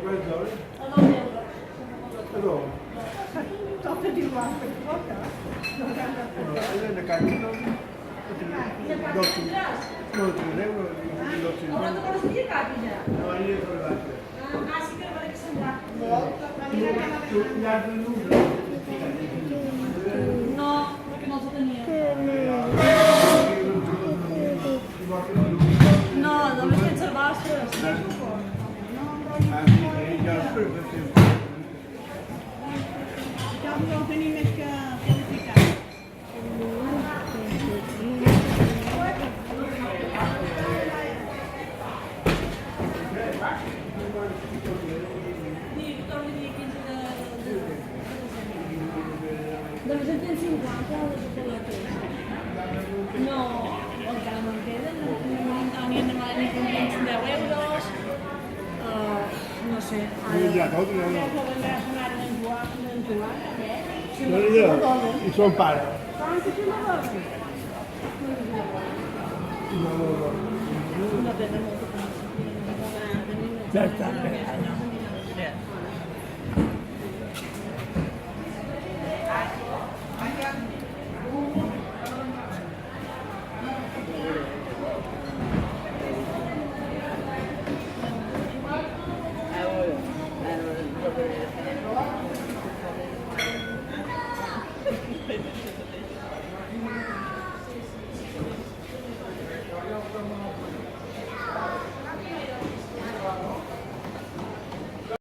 A 2 euros. Allora, Tot diu per quota. la carne no. Tindràs? No, 3 euros. Però tu vols dir cap ja? No, ahí es verdad. Ah, sí que va que sembrar. No, perquè no els tenia. No, només tens el vostre. Ja no tenim més que felicitar. Torna dia 15 de... Doncs en tens 50 de xocolates. No, encara no en queden. N'hi ha de malament que en tens 10 euros. No sé. Ja, tot, no, no. Ja vendrà a sonar en Joan, No li diu, i son pare. No, no, no. no tenen molta confiança. Ja està.